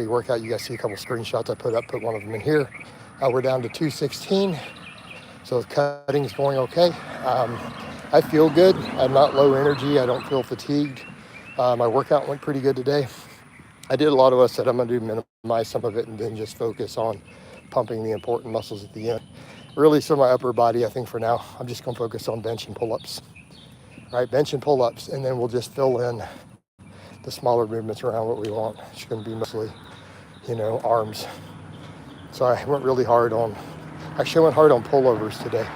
workout. You guys see a couple screenshots I put one of them in here. We're down to 216, so the cutting is going okay. I feel good. I'm not low energy. I don't feel fatigued. My workout went pretty good today. I did a lot of what I said I'm going to do, minimize some of it, and then just focus on pumping the important muscles at the end. Really, so my upper body, I think for now, I'm just going to focus on bench and pull-ups. Right, bench and pull-ups, and then we'll just fill in the smaller movements around what we want. It's going to be mostly, arms. So I went really hard on, actually I went hard on pullovers today.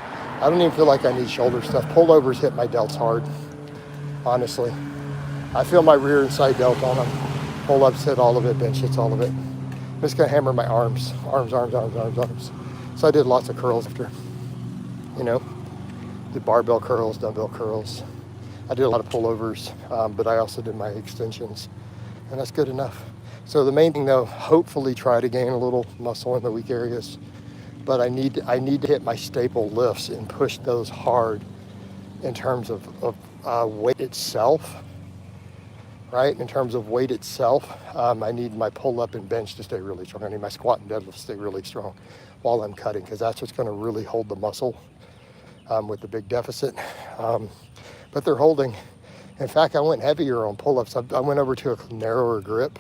I don't even feel like I need shoulder stuff. Pullovers hit my delts hard, honestly. I feel my rear and side delt on them. Pull-ups hit all of it, bench hits all of it. I'm just going to hammer my arms. So I did lots of curls after, did barbell curls, dumbbell curls. I did a lot of pullovers, but I also did my extensions, and that's good enough. So the main thing though, hopefully try to gain a little muscle in the weak areas, but I need to hit my staple lifts and push those hard in terms of weight itself, right? In terms of weight itself, I need my pull-up and bench to stay really strong. I need my squat and deadlift to stay really strong while I'm cutting, because that's what's going to really hold the muscle with the big deficit. But they're holding. In fact, I went heavier on pull-ups. I went over to a narrower grip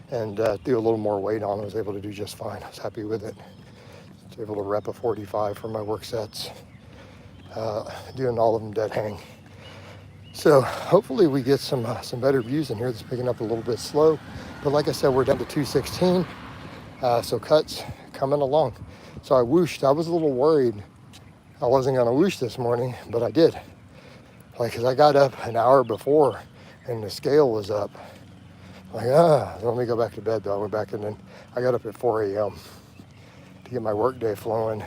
and do a little more weight on. I was able to do just fine. I was happy with it. I was able to rep a 45 for my work sets, doing all of them dead hang. So hopefully we get some better views in here. It's picking up a little bit slow, but like I said, we're down to 216. So cuts coming along. So I whooshed. I was a little worried I wasn't going to whoosh this morning, but I did. Because I got up an hour before and the scale was up. Let me go back to bed though. I went back and then I got up at 4 a.m. to get my work day flowing,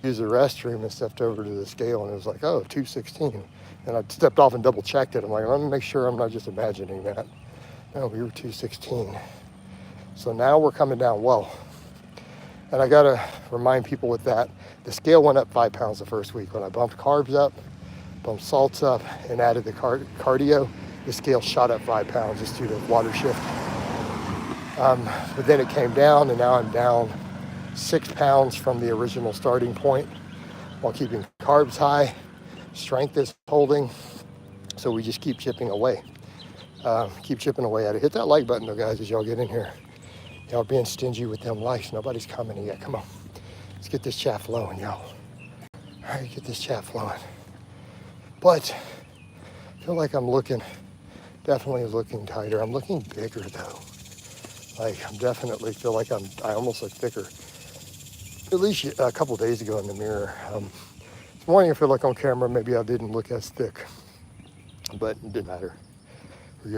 used the restroom and stepped over to the scale and it was 216. And I stepped off and double checked it. I'm like, let me make sure I'm not just imagining that. No, we were 216. So now we're coming down well. And I gotta remind people with that, the scale went up 5 pounds the first week. When I bumped carbs up, bumped salts up, and added the cardio, the scale shot up 5 pounds just due to water shift. But then it came down, and now I'm down 6 pounds from the original starting point while keeping carbs high. Strength is holding, so we just keep chipping away. Keep chipping away at it. Hit that like button though, guys, as y'all get in here. Y'all being stingy with them likes. Nobody's commenting yet. Come on. Let's get this chat flowing, y'all. All right, get this chat flowing. But I feel like I'm definitely looking tighter. I'm looking bigger though. I'm definitely feel like I almost look thicker. At least a couple days ago in the mirror. This morning I feel like on camera maybe I didn't look as thick, but it didn't matter. We're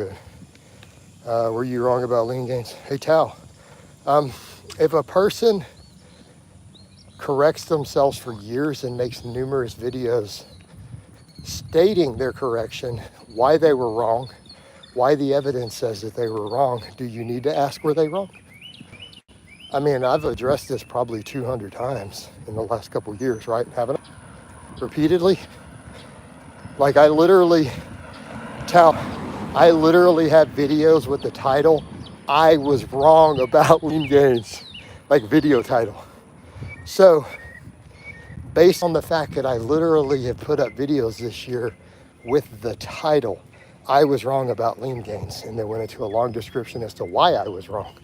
good. Were you wrong about lean gains? Hey, Tal. If a person corrects themselves for years and makes numerous videos stating their correction, why they were wrong, why the evidence says that they were wrong, do you need to ask were they wrong? I mean, I've addressed this probably 200 times in the last couple of years, right? Haven't I? Repeatedly. I literally have videos with the title, I was wrong about lean gains, video title. So based on the fact that I literally have put up videos this year with the title, I was wrong about lean gains, and then went into a long description as to why I was wrong.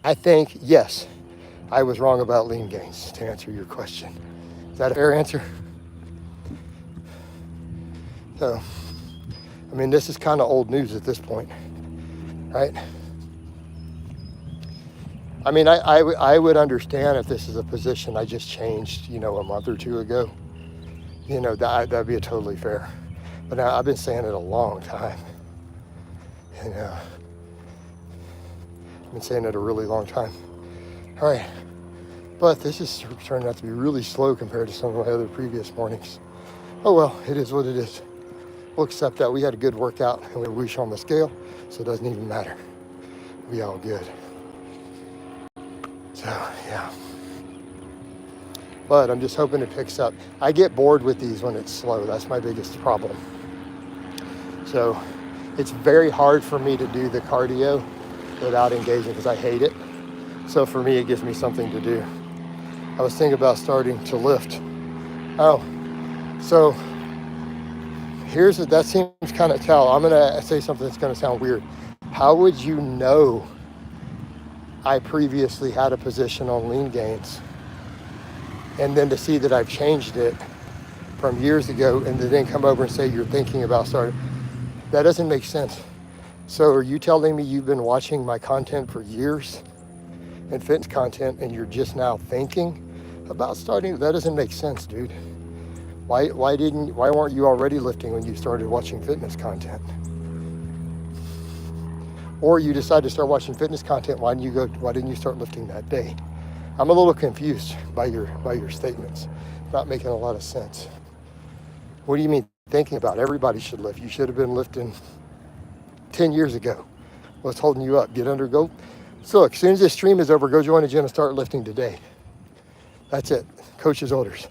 I think, yes, I was wrong about lean gains, to answer your question. Is that a fair answer? So, I mean, this is kind of old news at this point, right? I mean, I would understand if this is a position I just changed, a month or two ago. That'd be totally fair. But now I've been saying it a long time. I've been saying it a really long time. All right. But this is turning out to be really slow compared to some of my other previous mornings. Oh well, it is what it is. We'll accept that. We had a good workout and we whoosh on the scale, so it doesn't even matter. We all good. So, yeah. But I'm just hoping it picks up. I get bored with these when it's slow. That's my biggest problem. So it's very hard for me to do the cardio without engaging because I hate it. So for me, it gives me something to do. I was thinking about starting to lift. Oh, so that seems kind of tell. I'm gonna say something that's gonna sound weird. How would you know I previously had a position on lean gains, and then to see that I've changed it from years ago, and to then come over and say you're thinking about starting? That doesn't make sense. So are you telling me you've been watching my content for years and fitness content, and you're just now thinking about starting? That doesn't make sense, dude. Why weren't you already lifting when you started watching fitness content? Or you decided to start watching fitness content, why didn't you start lifting that day? I'm a little confused by your statements. Not making a lot of sense. What do you mean thinking about? Everybody should lift. You should have been lifting 10 years ago. What's holding you up? Get under, go. So look, as soon as this stream is over, go join a gym and start lifting today. That's it. Coach's orders.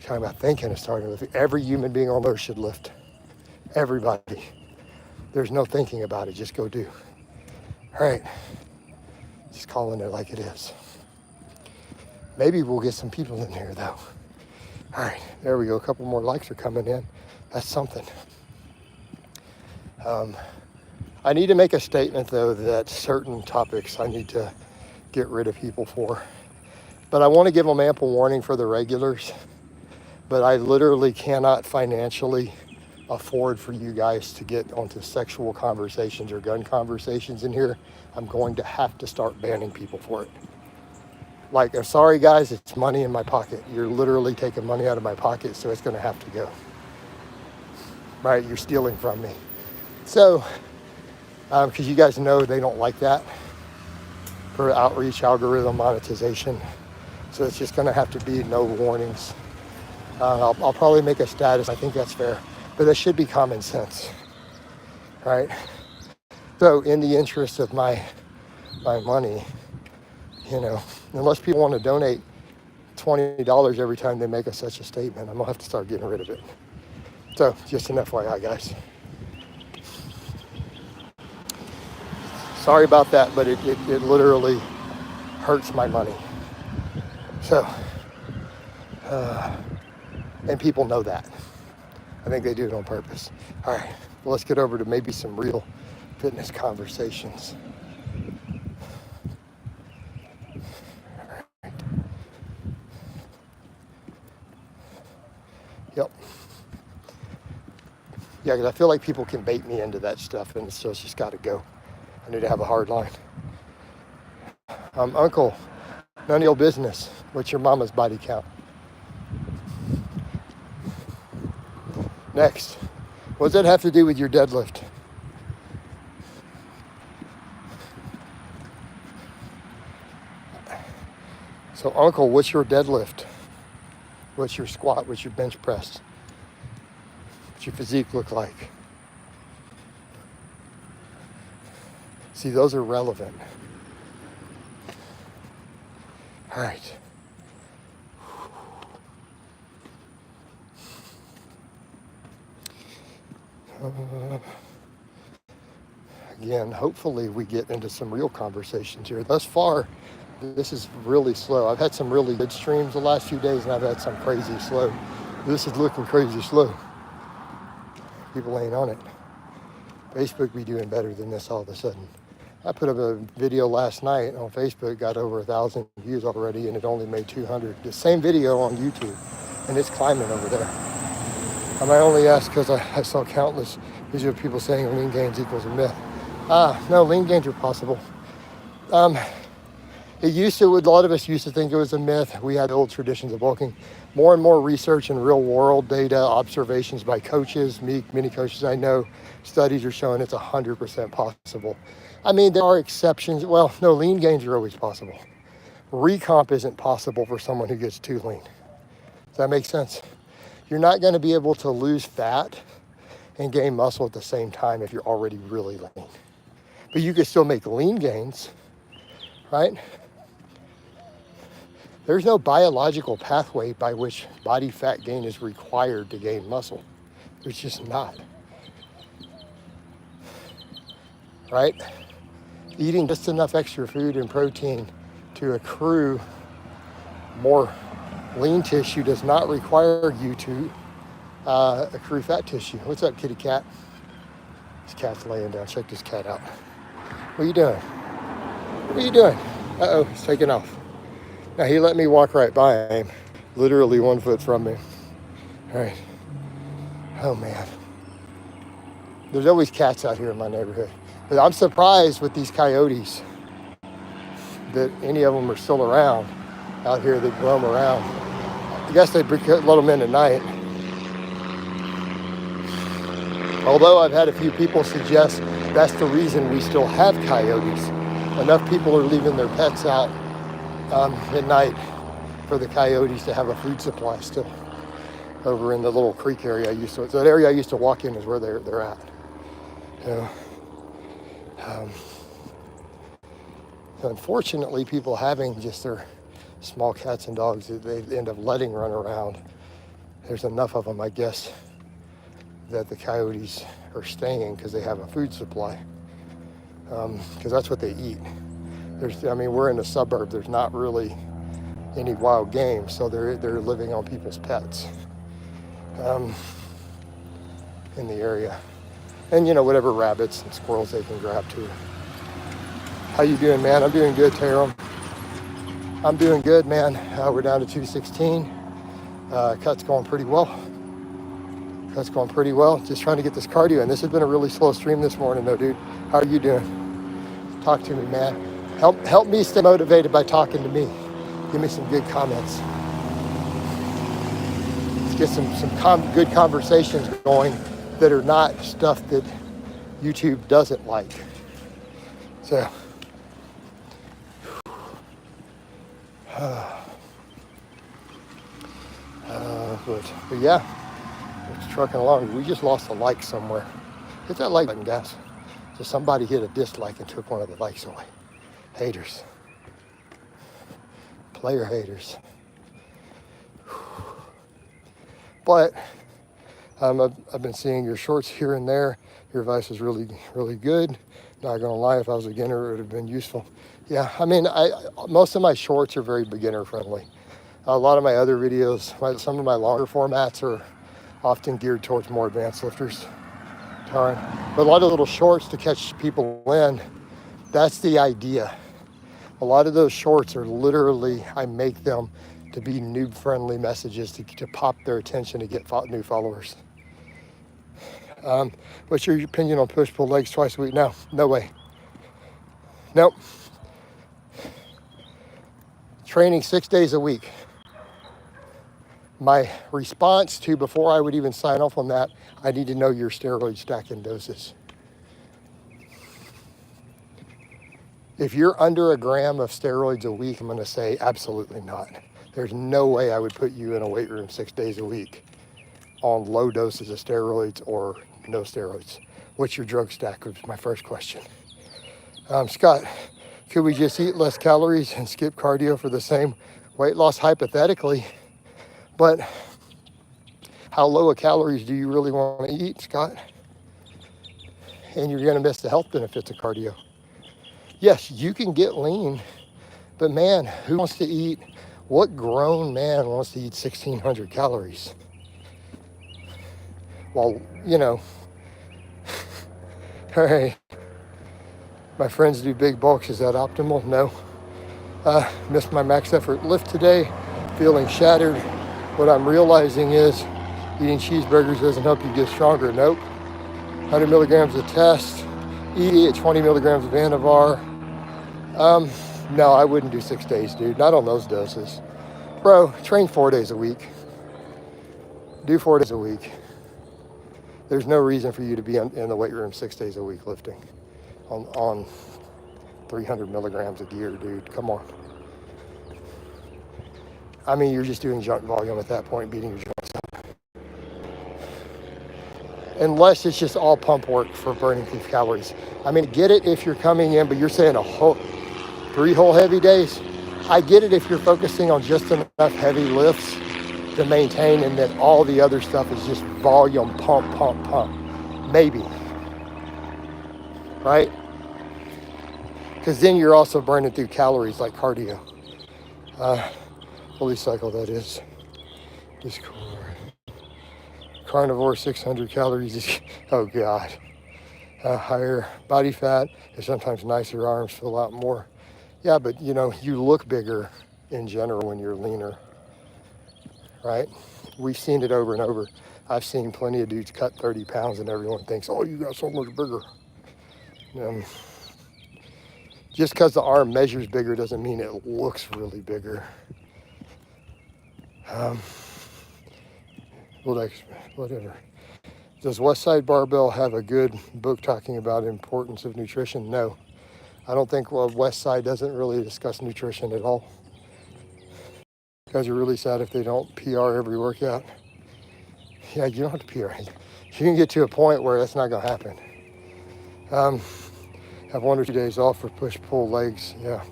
Talking about thinking of starting lifting. Every human being on earth should lift. Everybody. There's no thinking about it. Just go do. All right. Just calling it like it is. Maybe we'll get some people in here though. All right. There we go. A couple more likes are coming in. That's something. I need to make a statement though that certain topics I need to get rid of people for. But I want to give them ample warning for the regulars. But I literally cannot financially afford for you guys to get onto sexual conversations or gun conversations in here. I'm going to have to start banning people for it. Like, I'm sorry guys, it's money in my pocket. You're literally taking money out of my pocket, so it's going to have to go. Right? You're stealing from me. So, because you guys know they don't like that for outreach, algorithm, monetization. So it's just going to have to be no warnings. I'll probably make a status. I think that's fair. But that should be common sense, right? So in the interest of my money, unless people want to donate $20 every time they make such a statement, I'm going to have to start getting rid of it. So just an FYI, guys. Sorry about that, but it literally hurts my money. So, and people know that. I think they do it on purpose. All right, well, let's get over to maybe some real fitness conversations. All right. Yep. Yeah, because I feel like people can bait me into that stuff, and so it's just got to go. I need to have a hard line. Uncle, none of your business. What's your mama's body count? Next, what does that have to do with your deadlift? So, Uncle, what's your deadlift? What's your squat? What's your bench press? What's your physique look like? See, those are relevant. All right. Again, hopefully we get into some real conversations here. Thus far, this is really slow. I've had some really good streams the last few days, and I've had some crazy slow. This is looking crazy slow. People ain't on it. Facebook be doing better than this all of a sudden. I put up a video last night on Facebook, got over 1,000 views already, and it only made 200. The same video on YouTube, and it's climbing over there. I might only ask because I saw countless videos of people saying lean gains equals a myth. No, lean gains are possible. A lot of us used to think it was a myth. We had old traditions of bulking. More and more research and real world data, observations by coaches, many coaches I know, studies are showing it's 100% possible. I mean, there are exceptions. Well, no, lean gains are always possible. Recomp isn't possible for someone who gets too lean. Does that make sense? You're not going to be able to lose fat and gain muscle at the same time if you're already really lean. But you can still make lean gains, right? There's no biological pathway by which body fat gain is required to gain muscle. There's just not. Right? eating just enough extra food and protein to accrue more lean tissue does not require you to accrue fat tissue. What's up, kitty cat? This cat's laying down. Check this cat out. What are you doing? What are you doing? Uh-oh, he's taking off. Now, he let me walk right by him, literally 1 foot from me. All right. Oh, man. There's always cats out here in my neighborhood. But I'm surprised with these coyotes that any of them are still around out here that roam around. I guess they let them in at night. Although I've had a few people suggest that's the reason we still have coyotes. Enough people are leaving their pets out at night for the coyotes to have a food supply still. Over in the little creek area so that area I used to walk in is where they're at. So, unfortunately, people having just their small cats and dogs that they end up letting run around, there's enough of them, I guess, that the coyotes are staying because they have a food supply. Because that's what they eat. We're in a suburb. There's not really any wild game, so they're living on people's pets in the area. And, whatever rabbits and squirrels they can grab too. How you doing, man? I'm doing good, Tarum. I'm doing good, man. We're down to 216. Cut's going pretty well. Just trying to get this cardio in. This has been a really slow stream this morning, though, dude. How are you doing? Talk to me, man. Help me stay motivated by talking to me. Give me some good comments. Let's get some good conversations going that are not stuff that YouTube doesn't like. So, but yeah, it's trucking along. We just lost a like somewhere. Hit that like button, guys. So somebody hit a dislike and took one of the likes away. Haters. Player haters. But I've been seeing your shorts here and there. Your advice is really, really good. Not gonna lie, if I was a beginner, it would have been useful. Yeah, most of my shorts are very beginner friendly. A lot of my other videos, some of my longer formats are often geared towards more advanced lifters. But a lot of little shorts to catch people in, that's the idea. A lot of those shorts are literally, I make them to be noob-friendly messages to pop their attention to get new followers. What's your opinion on push-pull legs twice a week? No way. Nope. Training 6 days a week. My response to, before I would even sign off on that, I need to know your steroid stacking doses. If you're under a gram of steroids a week, I'm going to say absolutely not. There's no way I would put you in a weight room 6 days a week on low doses of steroids or no steroids. What's your drug stack was my first question. Scott, could we just eat less calories and skip cardio for the same weight loss? Hypothetically, but how low of calories do you really want to eat, Scott? And you're going to miss the health benefits of cardio. Yes, you can get lean, but man, who wants to eat? What grown man wants to eat 1,600 calories? Well, hey, my friends do big bulks. Is that optimal? No. Missed my max effort lift today, feeling shattered. What I'm realizing is eating cheeseburgers doesn't help you get stronger. Nope. 100 milligrams of test, ED at 20 milligrams of Anavar. No, I wouldn't do 6 days, dude. Not on those doses. Bro, train 4 days a week. Do 4 days a week. There's no reason for you to be in the weight room 6 days a week lifting on 300 milligrams of gear, dude. Come on. You're just doing junk volume at that point, beating your joints up. Unless it's just all pump work for burning peak calories. Get it if you're coming in, but you're saying 3 whole heavy days. I get it if you're focusing on just enough heavy lifts to maintain, and then all the other stuff is just volume, pump. Maybe. Right? because then you're also burning through calories like cardio. Fully cycle, that is. Discord. Carnivore, 600 calories. Oh God. Higher body fat and sometimes nicer arms, fill out more. Yeah, but you know, you look bigger in general when you're leaner, right? We've seen it over and over. I've seen plenty of dudes cut 30 pounds and everyone thinks, oh, you got so much bigger. Just because the arm measures bigger doesn't mean it looks really bigger. Whatever. Does Westside Barbell have a good book talking about importance of nutrition? No. I don't think Westside doesn't really discuss nutrition at all. Guys are really sad if they don't PR every workout. Yeah, you don't have to PR. You can get to a point where that's not going to happen. Have 1 or 2 days off for push-pull legs. Yeah.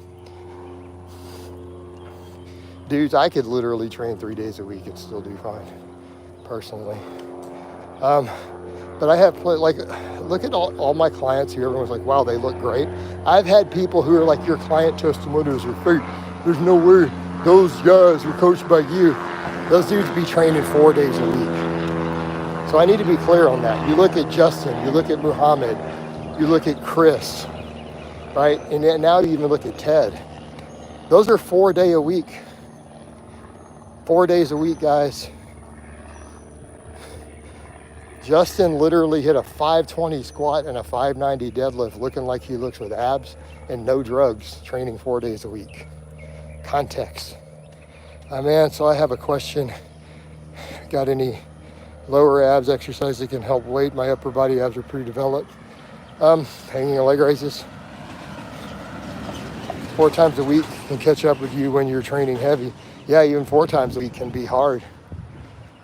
Dudes, I could literally train 3 days a week and still do fine, personally. But I have, like, look at all my clients here. Everyone's like, wow, they look great. I've had people who are like your client testimonials are fake. There's no way those guys were coached by you. Those dudes be training 4 days a week. So I need to be clear on that. You look at Justin, you look at Muhammad, you look at Chris, right? And then now you even look at Ted. Those are 4 days a week. 4 days a week, guys. Justin literally hit a 520 squat and a 590 deadlift looking like he looks with abs and no drugs, training 4 days a week. Context. Man, so I have a question. Got any lower abs exercise that can help weight? My upper body abs are pretty developed. Hanging leg raises. 4 times a week can catch up with you when you're training heavy. Yeah, even 4 times a week can be hard,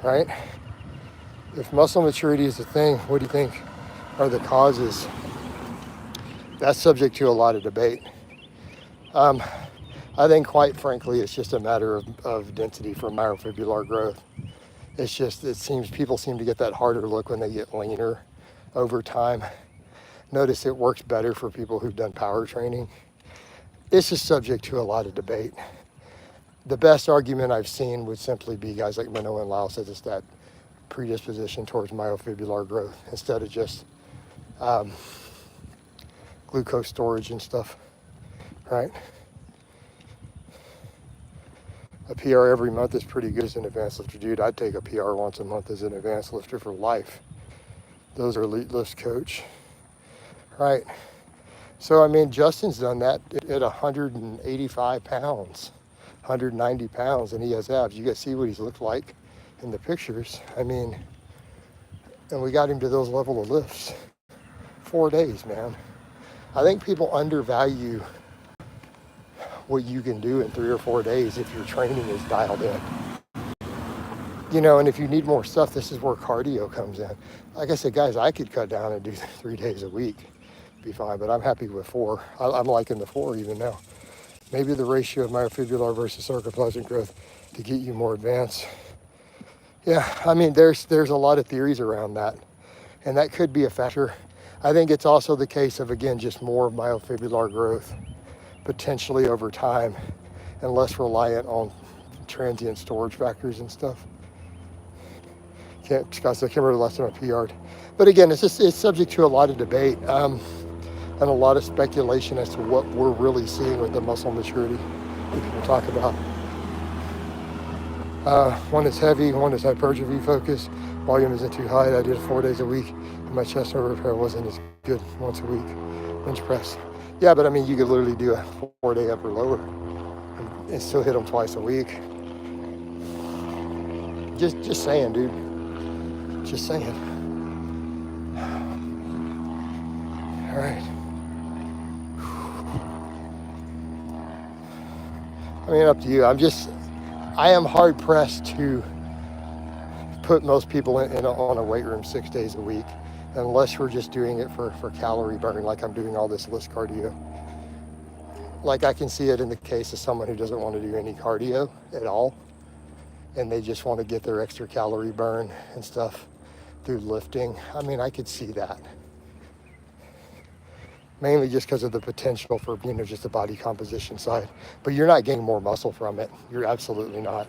right? If muscle maturity is a thing, what do you think are the causes? That's subject to a lot of debate. I think, quite frankly, it's just a matter of density for myofibrillar growth. It's just, people seem to get that harder look when they get leaner over time. Notice it works better for people who've done power training. This is subject to a lot of debate. The best argument I've seen would simply be guys like Minow and Lau says it's that predisposition towards myofibrillar growth instead of just glucose storage and stuff, right? A PR every month is pretty good as an advanced lifter. Dude, I'd take a PR once a month as an advanced lifter for life. Those are elite lifts, coach. Right. So, I mean, Justin's done that at 185 pounds, 190 pounds, and he has abs. You guys see what he's looked like in the pictures. I mean, and we got him to those level of lifts. 4 days, man. I think people undervalue what you can do in 3 or 4 days if your training is dialed in. You know, and if you need more stuff, this is where cardio comes in. Like I said, guys, I could cut down and do 3 days a week, be fine, but I'm happy with 4. I'm liking the 4 even now. Maybe the ratio of myofibrillar versus sarcoplasmic growth to get you more advanced. Yeah, I mean, there's a lot of theories around that, and that could be a factor. I think it's also the case of, again, just more myofibrillar growth, potentially over time, and less reliant on transient storage factors and stuff. Guys, I can't remember the last time I PR'd. But again, it's subject to a lot of debate and a lot of speculation as to what we're really seeing with the muscle maturity that people talk about. One is heavy, one is hypertrophy focused. Volume isn't too high. I did it 4 days a week, and my chest over repair wasn't as good once a week. Bench press. Yeah, but I mean, you could literally do a 4-day upper lower and still hit them twice a week. Just saying, dude. Just saying. All right. I mean, up to you. I am hard pressed to put most people on a weight room 6 days a week, unless we're just doing it for calorie burn, like I'm doing all this list cardio. Like I can see it in the case of someone who doesn't want to do any cardio at all, and they just want to get their extra calorie burn and stuff through lifting. I mean, I could see that. mainly just because of the potential for, you know, just the body composition side. But you're not gaining more muscle from it. You're absolutely not.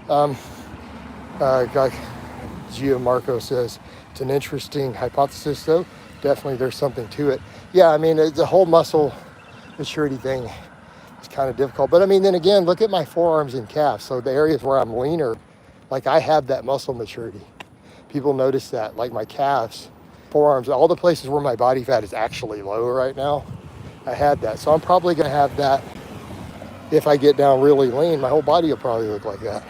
Guy Gio Marco says, it's an interesting hypothesis though. Definitely there's something to it. Yeah, I mean, the whole muscle maturity thing is kind of difficult. But I mean, then again, look at my forearms and calves. So the areas where I'm leaner, like I have that muscle maturity. People notice that, like my calves, forearms, all the places where my body fat is actually low right now, I had that. So I'm probably going to have that if I get down really lean. My whole body will probably look like that.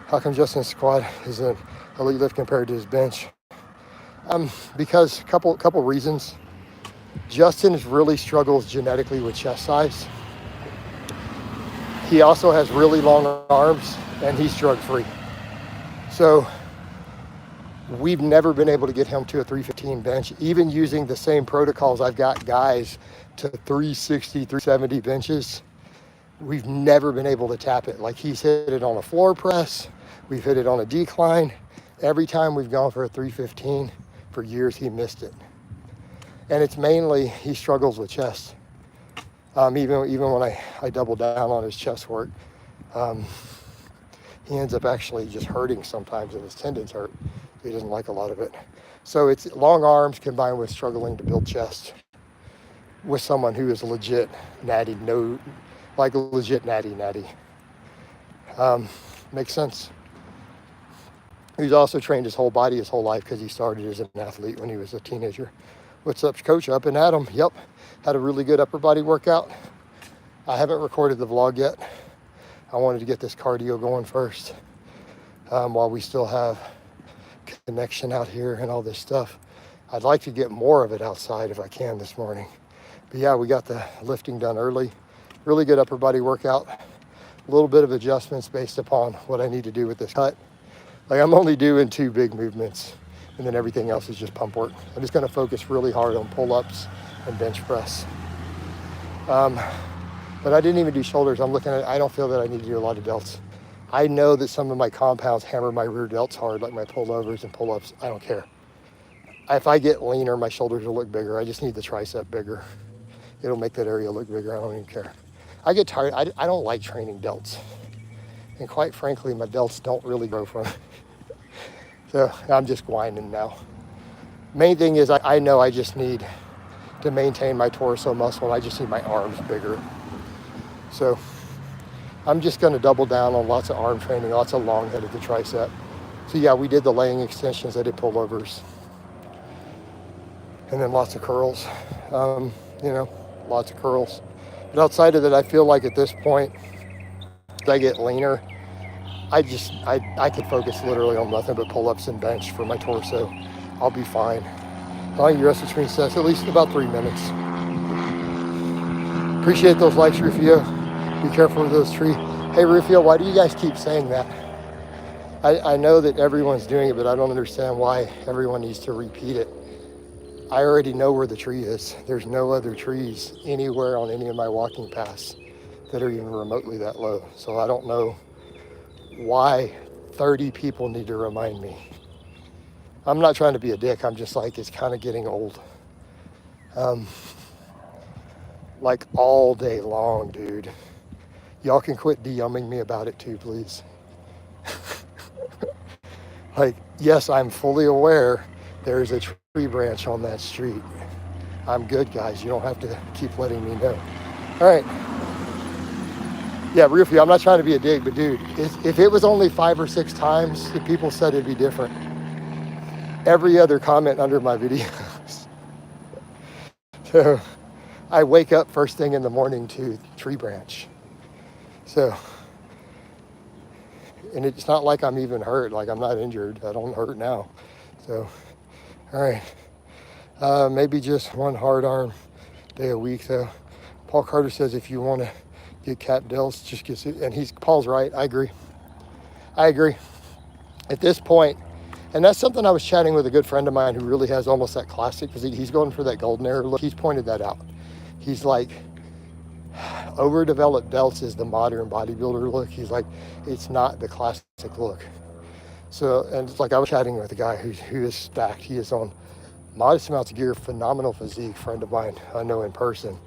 How come Justin's squat is an elite lift compared to his bench? Because a couple reasons. Justin really struggles genetically with chest size. He also has really long arms and he's drug free. So we've never been able to get him to a 315 bench, even using the same protocols. I've got guys to 360, 370 benches. We've never been able to tap it. Like he's hit it on a floor press. We've hit it on a decline. Every time we've gone for a 315 for years, he missed it. And it's mainly, he struggles with chest. Even when I double down on his chest work, he ends up actually just hurting sometimes and his tendons hurt. He doesn't like a lot of it. So it's long arms combined with struggling to build chest with someone who is legit natty, legit natty. Makes sense. He's also trained his whole body his whole life because he started as an athlete when he was a teenager. What's up, Coach? Up and Adam. Yep. Had a really good upper body workout. I haven't recorded the vlog yet. I wanted to get this cardio going first while we still have connection out here and all this stuff. I'd like to get more of it outside if I can this morning. But yeah, we got the lifting done early. Really good upper body workout. A little bit of adjustments based upon what I need to do with this cut. Like I'm only doing 2 big movements and then everything else is just pump work. I'm just gonna focus really hard on pull-ups and bench press. But I didn't even do shoulders. I don't feel that I need to do a lot of delts. I know that some of my compounds hammer my rear delts hard, like my pullovers and pull-ups. I don't care. If I get leaner, my shoulders will look bigger. I just need the tricep bigger. It'll make that area look bigger. I don't even care. I get tired. I don't like training delts. And quite frankly, my delts don't really grow from it. So I'm just whining now. Main thing is I know I just need to maintain my torso muscle and I just need my arms bigger. So I'm just gonna double down on lots of arm training, lots of long head of the tricep. So yeah, we did the laying extensions, I did pullovers. And then lots of curls, lots of curls. But outside of that, I feel like at this point, as I get leaner, I could focus literally on nothing but pull-ups and bench for my torso. I'll be fine. As long as you rest between sets, at least about 3 minutes. Appreciate those likes, Rufio. Be careful with those trees. Hey, Rufio, why do you guys keep saying that? I know that everyone's doing it, but I don't understand why everyone needs to repeat it. I already know where the tree is. There's no other trees anywhere on any of my walking paths that are even remotely that low. So I don't know why 30 people need to remind me. I'm not trying to be a dick. I'm just like, it's kind of getting old. Like all day long, dude. Y'all can quit DMing me about it too, please. Like, yes, I'm fully aware there's a tree branch on that street. I'm good, guys. You don't have to keep letting me know. All right. Yeah, Rufio, I'm not trying to be a dig, but dude, if it was only 5 or 6 times that people said it'd be different, every other comment under my videos. So I wake up first thing in the morning to tree branch. So, and it's not like I'm even hurt, like I'm not injured. I don't hurt now. So, all right. Maybe just one hard arm day a week though. Paul Carter says if you want to get cap delts, just get it. And Paul's right. I agree. At this point, and that's something I was chatting with a good friend of mine who really has almost that classic physique. He's going for that golden era look. He's pointed that out. He's like, overdeveloped delts is the modern bodybuilder look. He's like, it's not the classic look. So, and it's like I was chatting with a guy who is stacked. He is on modest amounts of gear, phenomenal physique, friend of mine I know in person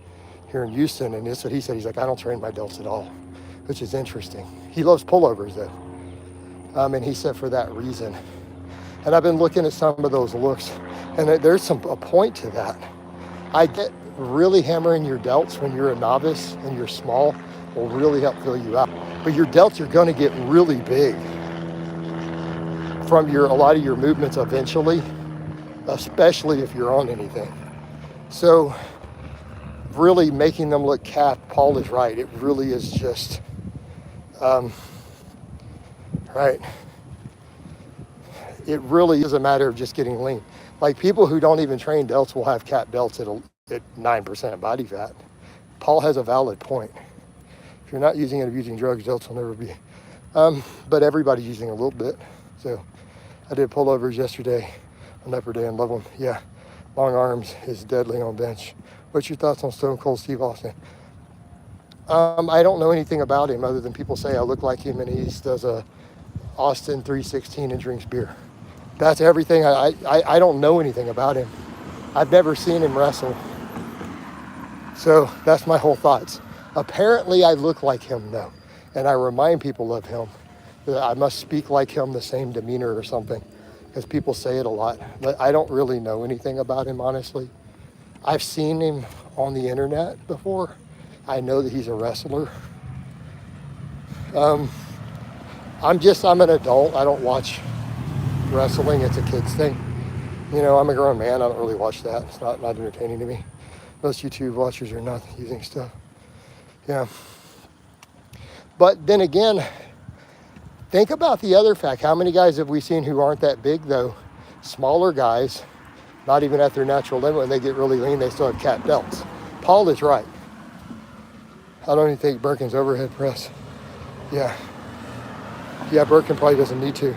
here in Houston. And this is what he said. He's like, I don't train my delts at all, which is interesting. He loves pullovers though. And he said for that reason. And I've been looking at some of those looks, and there's a point to that. I get really hammering your delts when you're a novice and you're small will really help fill you out. But your delts are going to get really big from a lot of your movements eventually, especially if you're on anything. So really making them look capped, Paul is right. It really is just, right. It really is a matter of just getting lean. Like people who don't even train delts will have capped delts at 9% body fat. Paul has a valid point. If you're not using and abusing drugs, delts will never be. But everybody's using a little bit. So I did pullovers yesterday on upper day and love them. Yeah, long arms is deadly on bench. What's your thoughts on Stone Cold Steve Austin? I don't know anything about him other than people say I look like him and he does a Austin 316 and drinks beer. That's everything. I don't know anything about him. I've never seen him wrestle. So that's my whole thoughts. Apparently I look like him though. And I remind people of him. That I must speak like him, the same demeanor or something. Because people say it a lot. But I don't really know anything about him, honestly. I've seen him on the internet before. I know that he's a wrestler. I'm an adult. I don't watch wrestling. It's a kid's thing. You know, I'm a grown man. I don't really watch that. It's not entertaining to me. Most YouTube watchers are not using stuff. Yeah. But then again, think about the other fact. How many guys have we seen who aren't that big though? Smaller guys, not even at their natural limit, when they get really lean, they still have capped delts. Paul is right. I don't even think Birkin's overhead press. Yeah. Yeah, Birkin probably doesn't need to.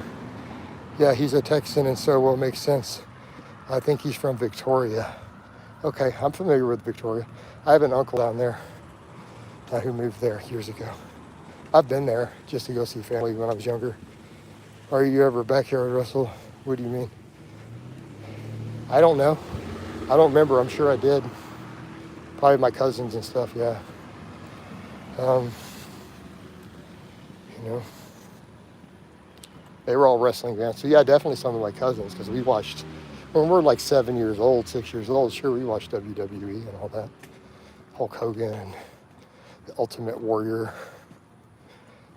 Yeah, he's a Texan and so will make sense. I think he's from Victoria. Okay, I'm familiar with Victoria. I have an uncle down there who moved there years ago. I've been there just to go see family when I was younger. Are you ever backyard wrestle? What do you mean? I don't know. I don't remember. I'm sure I did. Probably my cousins and stuff, yeah. You know, they were all wrestling fans. So yeah, definitely some of my cousins, because we watched, when we're like 7 years old, 6 years old, sure, we watched WWE and all that. Hulk Hogan and the Ultimate Warrior.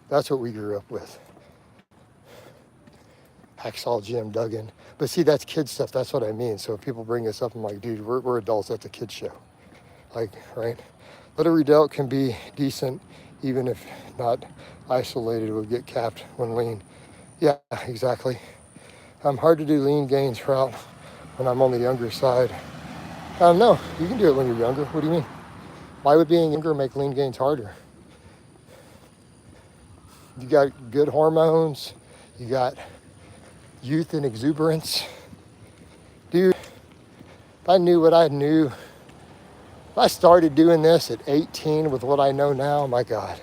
That's what we grew up with. Hacksaw Jim Duggan. But see, that's kid stuff. That's what I mean. So if people bring this up, I'm like, dude, we're adults. That's a kid show. Like, right? Little redelt can be decent, even if not isolated. It will get capped when lean. Yeah, exactly. Hard to do lean gains route when I'm on the younger side. No, you can do it when you're younger. What do you mean? Why would being younger make lean gains harder? You got good hormones. You got youth and exuberance. Dude, if I knew what I knew, if I started doing this at 18 with what I know now, my God.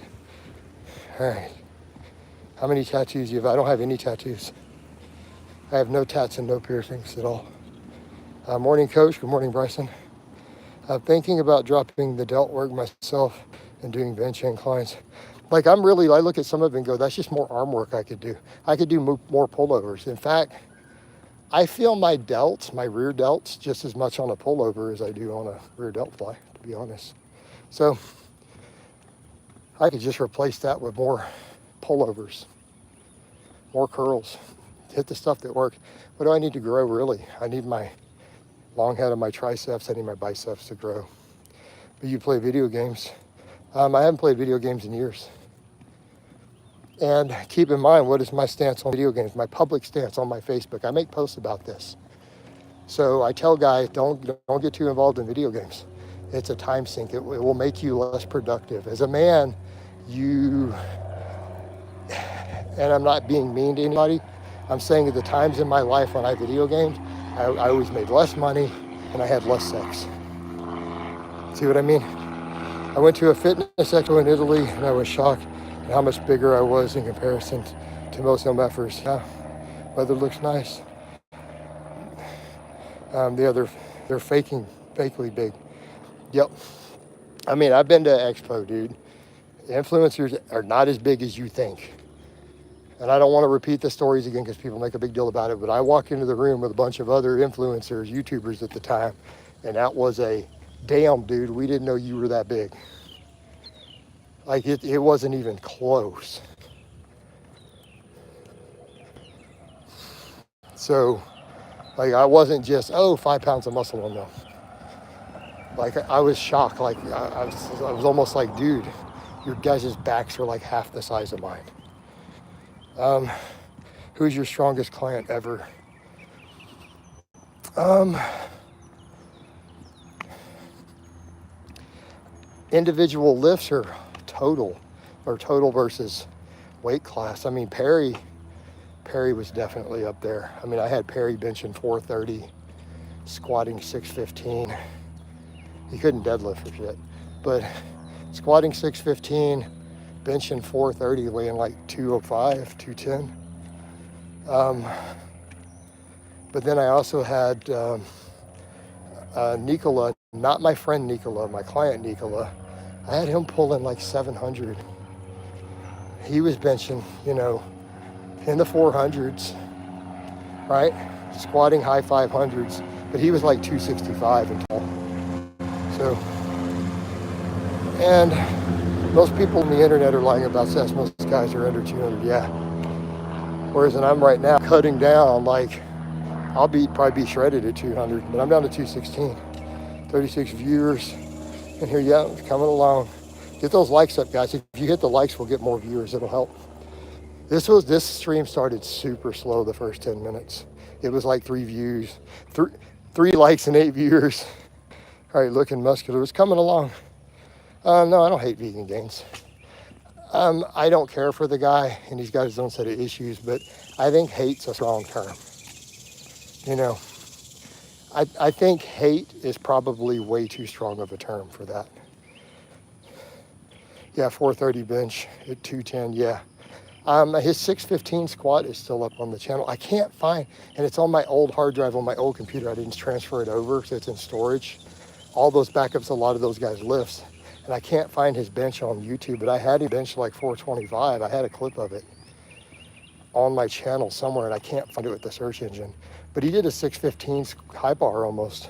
All right. How many tattoos do you have? I don't have any tattoos. I have no tats and no piercings at all. Morning, Coach. Good morning, Bryson. Thinking about dropping the delt work myself and doing bench inclines. Like I look at some of it and go, that's just more arm work I could do. I could do more pullovers. In fact, I feel my delts, my rear delts, just as much on a pullover as I do on a rear delt fly, to be honest. So I could just replace that with more pullovers, more curls, hit the stuff that work. What do I need to grow really? I need my long head of my triceps. I need my biceps to grow. But you play video games. I haven't played video games in years. And keep in mind, what is my stance on video games? My public stance on my Facebook. I make posts about this. So I tell guys, don't get too involved in video games. It's a time sink. It will make you less productive. As a man, and I'm not being mean to anybody, I'm saying at the times in my life when I had video games, I always made less money and I had less sex. See what I mean? I went to a fitness expo in Italy and I was shocked at how much bigger I was in comparison to most MFers. Yeah, weather looks nice. They're fakely big. Yep. I mean, I've been to Expo, dude. Influencers are not as big as you think. And I don't want to repeat the stories again because people make a big deal about it, but I walked into the room with a bunch of other influencers, YouTubers at the time, and that was a, damn, dude, we didn't know you were that big. Like, it wasn't even close. So, like, I wasn't just, 5 pounds of muscle on them. Like, I was shocked. Like, I was almost like, dude, your guys' backs are like half the size of mine. Who's your strongest client ever? Individual lifts or total versus weight class. I mean, Perry was definitely up there. I mean, I had Perry benching 430, squatting 615. He couldn't deadlift for shit, but squatting 615, benching 430, weighing like 205, 210. But then I also had Nikola, not my friend Nikola, my client Nikola. I had him pulling like 700. He was benching, in the 400s, right? Squatting high 500s, but he was like 265 and tall. So, and most people on the internet are lying about this. Most guys are under 200, yeah. Whereas I'm right now cutting down, like, I'll probably be shredded at 200, but I'm down to 216. 36 viewers, and here, yeah, it's coming along. Get those likes up, guys. If you hit the likes, we'll get more viewers. It'll help. This stream started super slow the first 10 minutes. It was like 3 views, 3 likes and 8 viewers. All right, looking muscular. It's coming along. No, I don't hate vegan gains. I don't care for the guy, and he's got his own set of issues, but I think hate's a strong term. I think hate is probably way too strong of a term for that. Yeah, 430 bench at 210, yeah. His 615 squat is still up on the channel. I can't find, and it's on my old hard drive on my old computer. I didn't transfer it over, so it's in storage. All those backups, a lot of those guys' lifts. And I can't find his bench on YouTube, but I had him bench like 425. I had a clip of it on my channel somewhere, and I can't find it with the search engine. But he did a 615 high bar almost,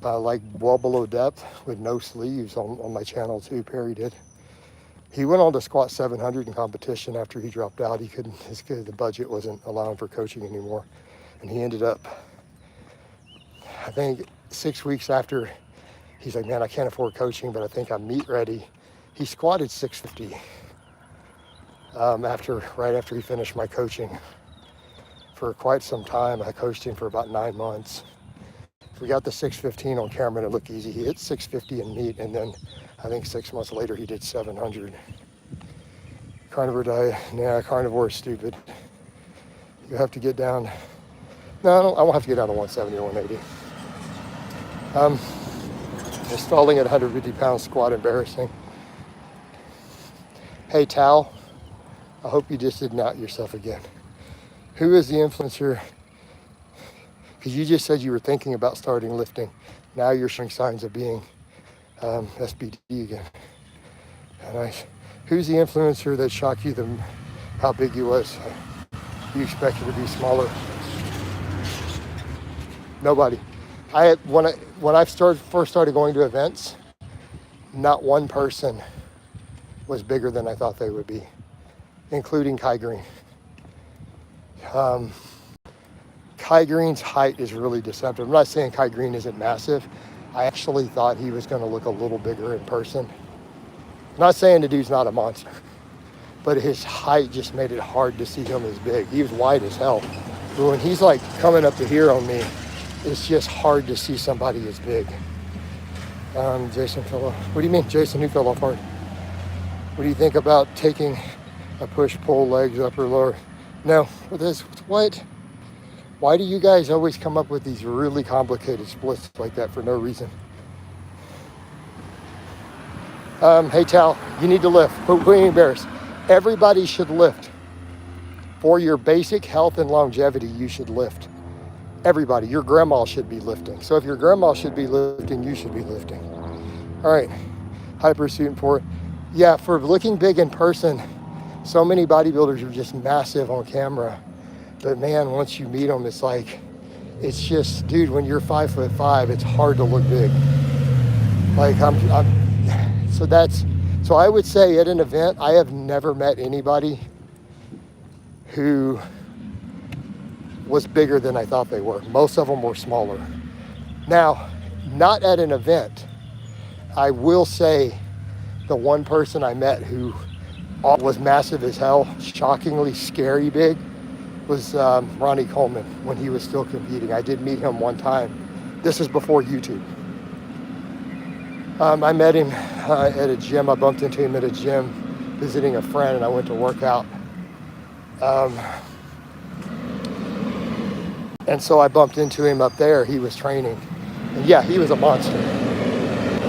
like well below depth with no sleeves on my channel too. Perry did. He went on to squat 700 in competition after he dropped out. He couldn't, the budget wasn't allowing for coaching anymore. And he ended up, I think 6 weeks after, he's like, man, I can't afford coaching, but I think I'm meet ready. He squatted 650 right after he finished my coaching. For quite some time, I coached him for about 9 months. We got the 615 on camera and it looked easy. He hit 650 in meet, and then I think 6 months later he did 700. Carnivore diet, nah, carnivore is stupid. You have to get down, no, I won't have to get down to 170 or 180. Installing at 150 pounds squat, embarrassing. Hey, Tal, I hope you just didn't out yourself again. Who is the influencer? Because you just said you were thinking about starting lifting. Now you're showing signs of being SBD again. Nice. Who's the influencer that shocked you how big he was? You expected to be smaller. Nobody. When I first started going to events, not one person was bigger than I thought they would be, including Kai Green. Kai Green's height is really deceptive. I'm not saying Kai Green isn't massive. I actually thought he was going to look a little bigger in person. I'm not saying the dude's not a monster, but his height just made it hard to see him as big. He was wide as hell. But when he's like coming up to here on me, it's just hard to see somebody as big. Jason fell off. What do you mean, Jason? Who fell off hard? What do you think about taking a push-pull, legs up or lower? No, what? Why do you guys always come up with these really complicated splits like that for no reason? Hey, Tal, you need to lift. Quit being embarrassed. Everybody should lift. For your basic health and longevity, you should lift. Everybody, your grandma should be lifting. So if your grandma should be lifting, you should be lifting. All right, hypersuit for, yeah, for looking big in person, so many bodybuilders are just massive on camera. But man, once you meet them, it's like, it's just, dude, when you're 5'5", it's hard to look big. Like so I would say at an event, I have never met anybody who was bigger than I thought they were. Most of them were smaller. Now, not at an event. I will say the one person I met who was massive as hell, shockingly scary big, was Ronnie Coleman when he was still competing. I did meet him one time. This is before YouTube. I met him at a gym. I bumped into him at a gym visiting a friend, and I went to work out. And so I bumped into him up there. He was training. And yeah, he was a monster.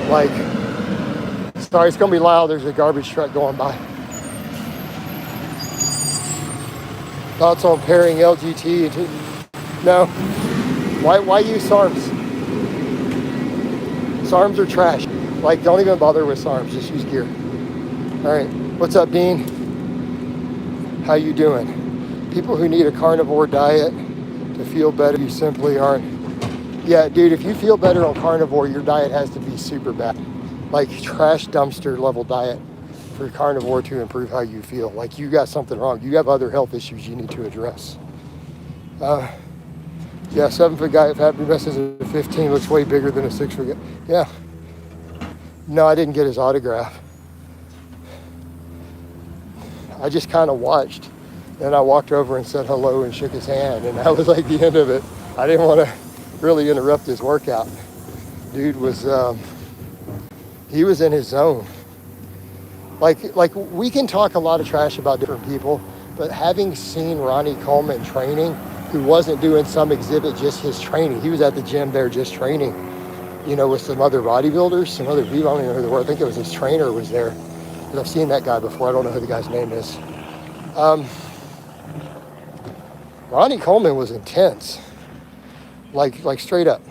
Like, sorry, it's gonna be loud. There's a garbage truck going by. Thoughts on pairing LGT? No. Why use SARMs? SARMs are trash. Like, don't even bother with SARMs. Just use gear. All right. What's up, Dean? How you doing? People who need a carnivore diet to feel better, you simply aren't. Yeah, dude, if you feel better on carnivore, your diet has to be super bad. Like trash dumpster level diet for carnivore to improve how you feel. Like you got something wrong. You have other health issues you need to address. Yeah, 7-foot guy at Fat Best is a 15, looks way bigger than a 6-foot guy. Yeah. No, I didn't get his autograph. I just kind of watched. Then I walked over and said hello and shook his hand, and that was like the end of it. I didn't want to really interrupt his workout. Dude was, he was in his zone. Like we can talk a lot of trash about different people, but having seen Ronnie Coleman training, who wasn't doing some exhibit, just his training. He was at the gym there just training, you know, with some other bodybuilders, some other people. I don't even know who they were. I think it was his trainer was there. But I've seen that guy before. I don't know who the guy's name is. Ronnie Coleman was intense. Like straight up.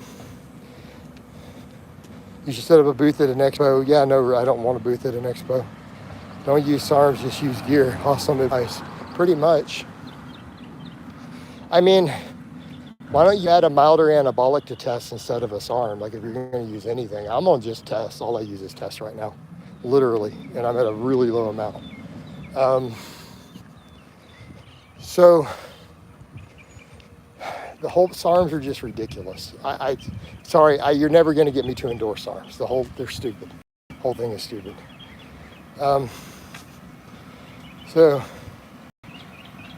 You should set up a booth at an expo. Yeah, no, I don't want a booth at an expo. Don't use SARMs, just use gear. Awesome advice. Pretty much. I mean, why don't you add a milder anabolic to test instead of a SARM? Like if you're going to use anything, I'm on just test. All I use is test right now, literally, and I'm at a really low amount. So the whole SARMs are just ridiculous. Sorry, you're never going to get me to endorse SARMs. They're stupid. The whole thing is stupid.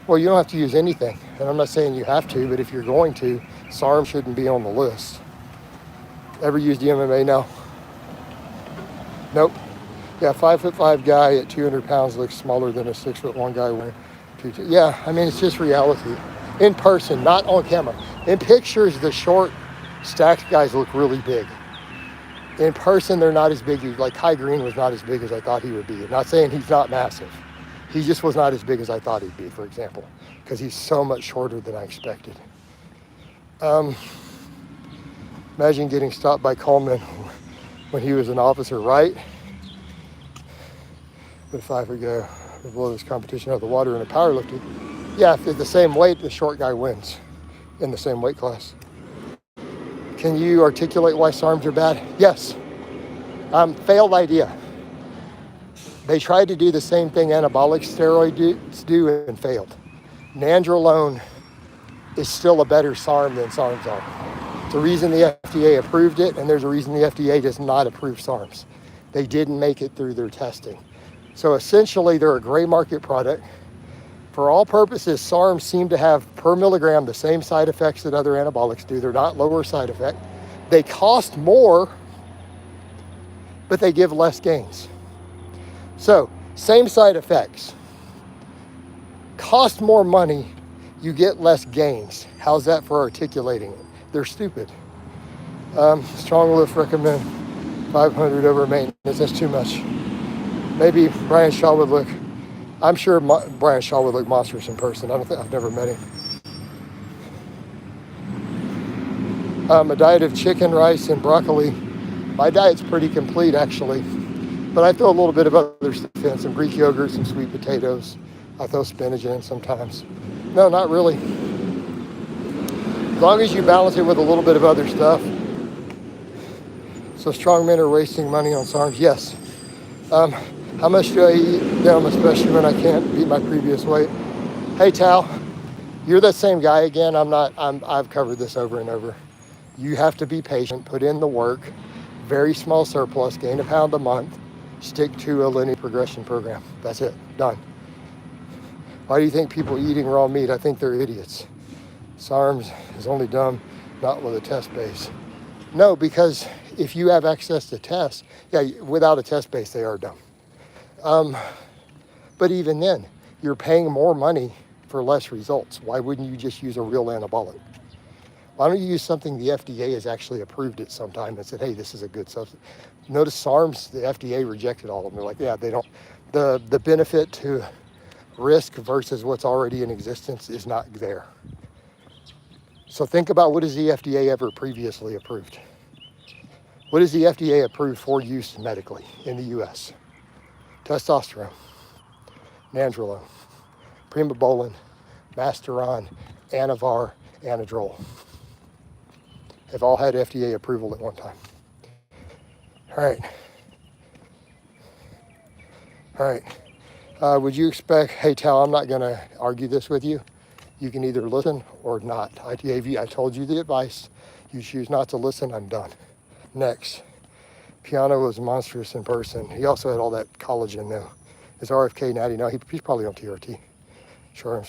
Well, you don't have to use anything. And I'm not saying you have to, but if you're going to, SARM shouldn't be on the list. Ever used MMA? No. Nope. Yeah, 5'5" guy at 200 pounds looks smaller than a 6'1" guy wearing 2. Yeah, I mean, it's just reality. In person, not on camera. In pictures, the short, stacked guys look really big. In person, they're not as big. Like Kai Green was not as big as I thought he would be. I'm not saying he's not massive. He just was not as big as I thought he'd be, for example, because he's so much shorter than I expected. Imagine getting stopped by Coleman when he was an officer, right? But if I forget to blow this competition out of the water in a powerlifting, yeah, if they're the same weight, the short guy wins in the same weight class. Can you articulate why SARMs are bad? Yes. Failed idea. They tried to do the same thing anabolic steroids do and failed. Nandrolone is still a better SARM than SARMs are. It's the reason the FDA approved it, and there's a reason the FDA does not approve SARMs. They didn't make it through their testing. So essentially, they're a gray market product. For all purposes, SARMs seem to have per milligram the same side effects that other anabolics do. They're not lower side effect. They cost more, but they give less gains. So, same side effects. Cost more money, you get less gains. How's that for articulating it? They're stupid. Strong lift recommend 500 over maintenance. That's too much. Maybe Brian Shaw would look, I'm sure Brian Shaw would look monstrous in person. I've never met him. A diet of chicken, rice, and broccoli. My diet's pretty complete, actually. But I throw a little bit of other stuff in, some Greek yogurt, some sweet potatoes. I throw spinach in sometimes. No, not really. As long as you balance it with a little bit of other stuff. So strong men are wasting money on SARMs? Yes. How much do I eat? Especially when I can't beat my previous weight. Hey, Tal, you're that same guy again. I've covered this over and over. You have to be patient, put in the work, very small surplus, gain a pound a month, stick to a linear progression program. That's it, done. Why do you think people eating raw meat? I think they're idiots. SARMs is only dumb, not with a test base. No, because if you have access to tests, without a test base, they are dumb. But even then, you're paying more money for less results. Why wouldn't you just use a real anabolic? Why don't you use something the FDA has actually approved it sometime and said, hey, this is a good substance. Notice SARMs, the FDA rejected all of them. They're like, yeah, they don't, the benefit to risk versus what's already in existence is not there. So think about, what has the FDA ever previously approved? What is the FDA approved for use medically in the US? Testosterone, nandrolone, primobolan, masteron, anavar, anadrol. Have all had FDA approval at one time. All right. Would you expect, hey, Tal, I'm not going to argue this with you. You can either listen or not. I told you the advice. You choose not to listen, I'm done. Next. Piano was monstrous in person. He also had all that collagen though. His RFK natty, no, he's probably on TRT. Sure.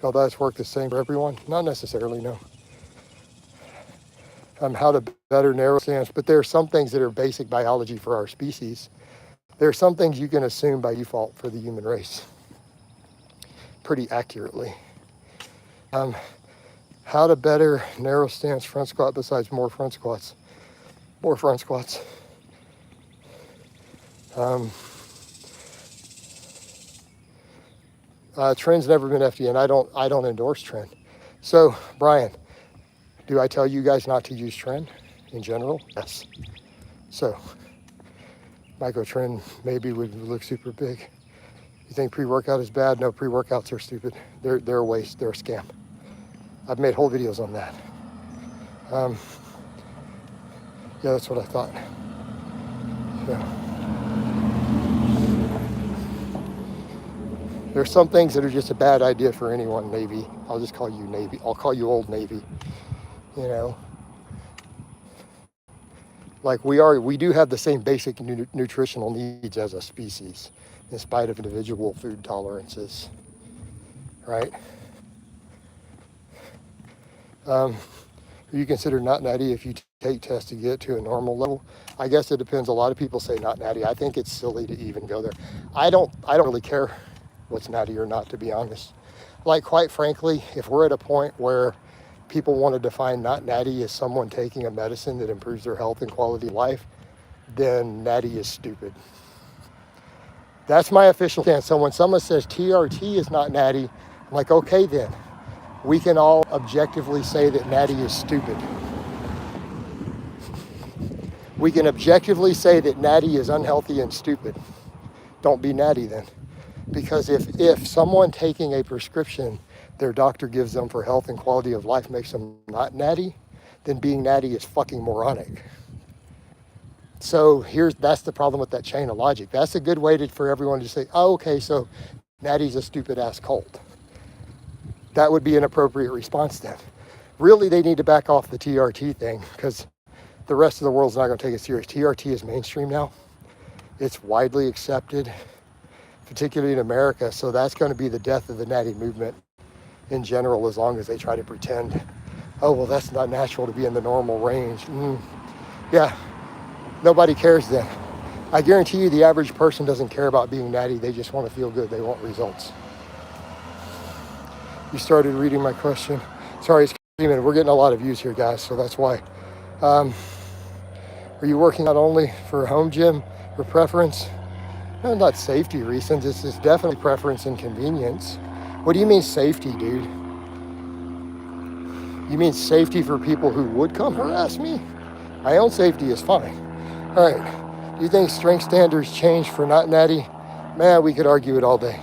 All that's work the same for everyone? Not necessarily, no. How to better narrow stance, but there are some things that are basic biology for our species. There are some things you can assume by default for the human race pretty accurately. How to better narrow stance front squat besides more front squats. More front squats. Trend's never been FDA, and I don't endorse trend. So, Brian, do I tell you guys not to use trend in general? Yes. So, micro-trend maybe would look super big. You think pre-workout is bad? No, pre-workouts are stupid. They're a waste. They're a scam. I've made whole videos on that. Yeah, that's what I thought. Yeah. There's some things that are just a bad idea for anyone, Navy. I'll just call you Navy. I'll call you Old Navy. You know, like we do have the same basic nutritional needs as a species, in spite of individual food tolerances, right? Are you considered not natty if you take tests to get to a normal level? I guess it depends. A lot of people say not natty. I think it's silly to even go there. I don't really care what's natty or not, to be honest. Like, quite frankly, if we're at a point where people want to define not natty as someone taking a medicine that improves their health and quality of life, then natty is stupid. That's my official stance. So when someone says TRT is not natty, I'm like, okay, then we can all objectively say that natty is stupid. We can objectively say that natty is unhealthy and stupid. Don't be natty then. Because if someone taking a prescription their doctor gives them for health and quality of life makes them not natty, then being natty is fucking moronic. So that's the problem with that chain of logic. That's a good way for everyone to say, oh, okay, so natty's a stupid ass cult. That would be an appropriate response then. Really, they need to back off the TRT thing, because the rest of the world's not going to take it serious. TRT is mainstream now. It's widely accepted, particularly in America. So that's going to be the death of the natty movement in general, as long as they try to pretend, oh, well, that's not natural to be in the normal range. Yeah, nobody cares then. I guarantee you the average person doesn't care about being natty. They just want to feel good. They want results. You started reading my question. Sorry, it's we're getting a lot of views here, guys, so that's why. Are you working out only for home gym or preference? No, not safety reasons. It's definitely preference and convenience. What do you mean safety, dude? You mean safety for people who would come harass me? My own safety is fine. All right, do you think strength standards change for not natty? Man, we could argue it all day.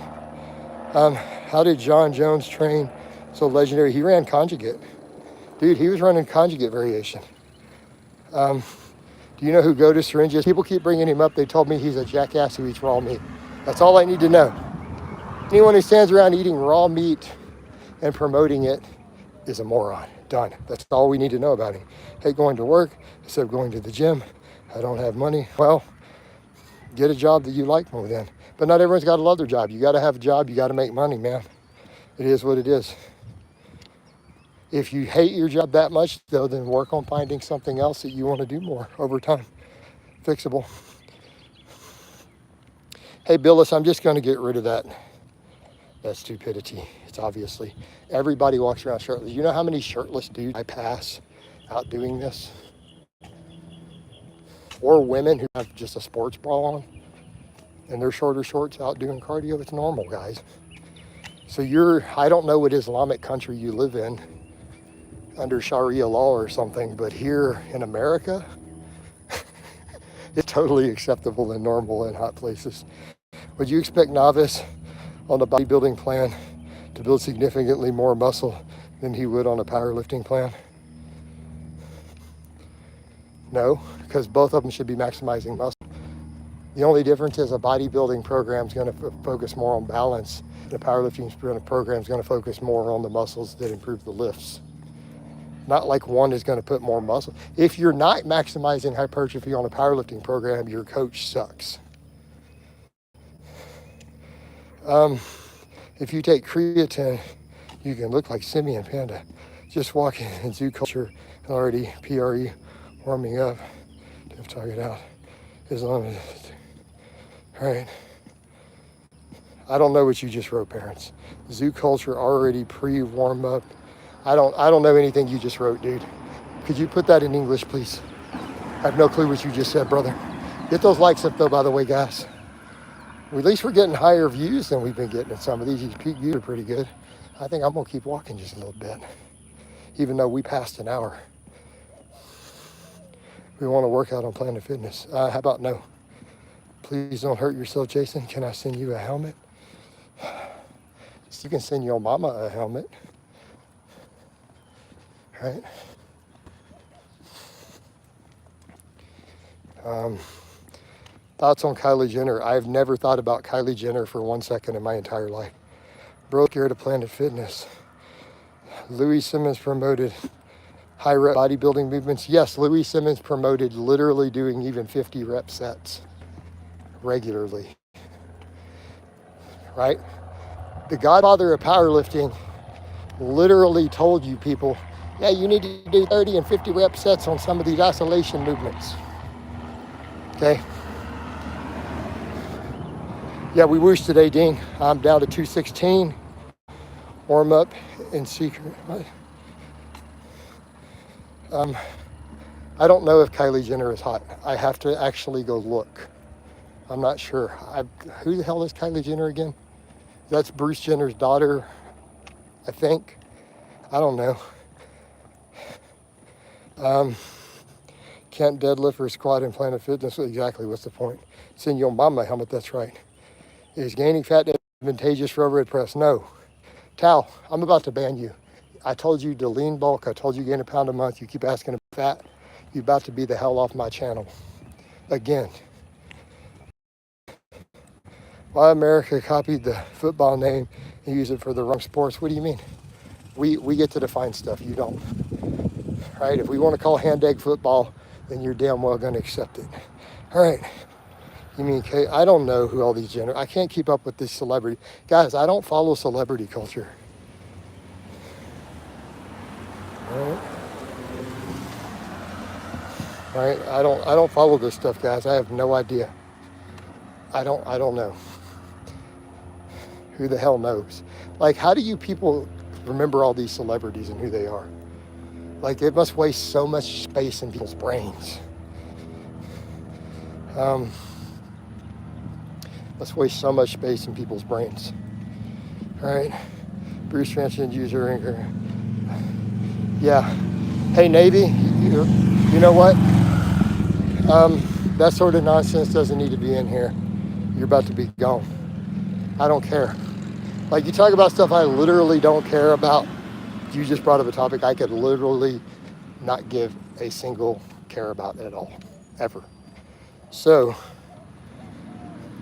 How did John Jones train so legendary? He ran conjugate. Dude, he was running conjugate variation. Do you know who Go-To Syringe is? People keep bringing him up. They told me he's a jackass who eats raw meat. That's all I need to know. Anyone who stands around eating raw meat and promoting it is a moron. Done. That's all we need to know about him. Hate going to work instead of going to the gym. I don't have money. Well, get a job that you like more then. But not everyone's got to love their job. You got to have a job. You got to make money, man. It is what it is. If you hate your job that much, though, then work on finding something else that you want to do more over time. Fixable. Hey, Billis, I'm just going to get rid of that stupidity. It's obviously, everybody walks around shirtless. You know how many shirtless dudes I pass out doing this? Or women who have just a sports bra on and their shorter shorts out doing cardio. It's normal, guys. So I don't know what Islamic country you live in under Sharia law or something, but here in America, it's totally acceptable and normal in hot places. Would you expect novice on a bodybuilding plan to build significantly more muscle than he would on a powerlifting plan? No, because both of them should be maximizing muscle. The only difference is a bodybuilding program is going to focus more on balance. The powerlifting program is going to focus more on the muscles that improve the lifts. Not like one is going to put more muscle. If you're not maximizing hypertrophy on a powerlifting program, your coach sucks. If you take creatine, you can look like Simeon Panda. Just walking in zoo culture, already PRE warming up. Don't talk it out. Islam is, all right. I don't know what you just wrote, parents. Zoo culture already pre-warm up. I don't know anything you just wrote, dude. Could you put that in English, please? I have no clue what you just said, brother. Get those likes up though, by the way, guys. At least we're getting higher views than we've been getting at some of these. These peak views are pretty good. I think I'm gonna keep walking just a little bit, even though we passed an hour. We want to work out on Planet Fitness. How about no? Please don't hurt yourself, Jason. Can I send you a helmet? You can send your mama a helmet. Right? Thoughts on Kylie Jenner? I've never thought about Kylie Jenner for 1 second in my entire life. Bro, scared of Planet Fitness. Louis Simmons promoted high rep bodybuilding movements. Yes, Louis Simmons promoted literally doing even 50 rep sets regularly. Right? The godfather of powerlifting literally told you people, yeah, you need to do 30 and 50 rep sets on some of these isolation movements. Okay? Yeah, we whoosh today, Dean. I'm down to 216. Warm up in secret. I don't know if Kylie Jenner is hot. I have to actually go look. I'm not sure. Who the hell is Kylie Jenner again? That's Bruce Jenner's daughter, I think. I don't know. Can't deadlift or squat in Planet Fitness. Exactly, what's the point? Send your mama helmet, that's right. Is gaining fat advantageous for overhead press? No. Tal, I'm about to ban you. I told you to lean bulk. I told you gain a pound a month. You keep asking about fat. You're about to be the hell off my channel. Again. Why America copied the football name and used it for the wrong sports? What do you mean? We get to define stuff. You don't. Right? If we want to call hand egg football, then you're damn well going to accept it. All right. You mean, I don't know who all these Jenner. I can't keep up with this celebrity. Guys, I don't follow celebrity culture. Right? I don't follow this stuff, guys. I have no idea. I don't know. Who the hell knows? Like, how do you people remember all these celebrities and who they are? Like, it must waste so much space in people's brains. Must waste so much space in people's brains. All right. Bruce transgender user. Yeah. Hey, Navy, you know what? That sort of nonsense doesn't need to be in here. You're about to be gone. I don't care. Like, you talk about stuff I literally don't care about. You just brought up a topic I could literally not give a single care about at all, ever. So,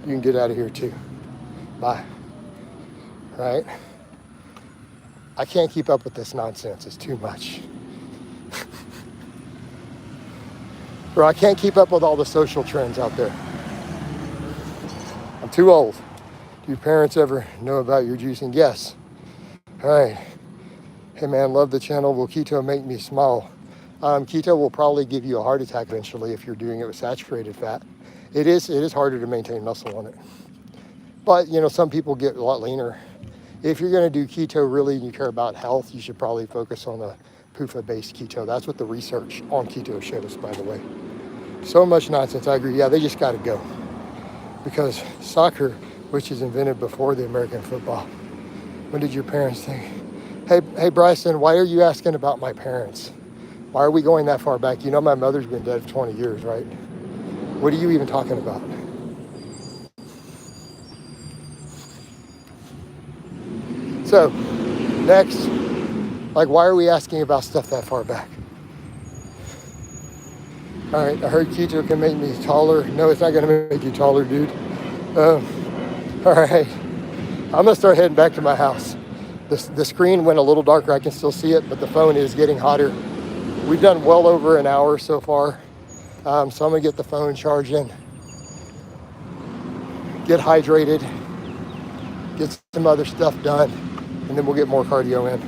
you can get out of here too. Bye. Right? I can't keep up with this nonsense. It's too much. Bro, I can't keep up with all the social trends out there. I'm too old. Do your parents ever know about your juicing? Yes. All right. Hey man, love the channel. Will keto make me small? Keto will probably give you a heart attack eventually if you're doing it with saturated fat. It is harder to maintain muscle on it. But some people get a lot leaner. If you're going to do keto really and you care about health, you should probably focus on a PUFA-based keto. That's what the research on keto shows, by the way. So much nonsense. I agree. Yeah, they just got to go. Because soccer, which is invented before the American football. When did your parents think? Hey, Bryson, why are you asking about my parents? Why are we going that far back? You know my mother's been dead for 20 years, right? What are you even talking about? So, next, like, why are we asking about stuff that far back? All right, I heard keto can make me taller. No, it's not going to make you taller, dude. All right, I'm going to start heading back to my house. The screen went a little darker. I can still see it, but the phone is getting hotter. We've done well over an hour so far. So I'm going to get the phone charged in, get hydrated, get some other stuff done, and then we'll get more cardio in.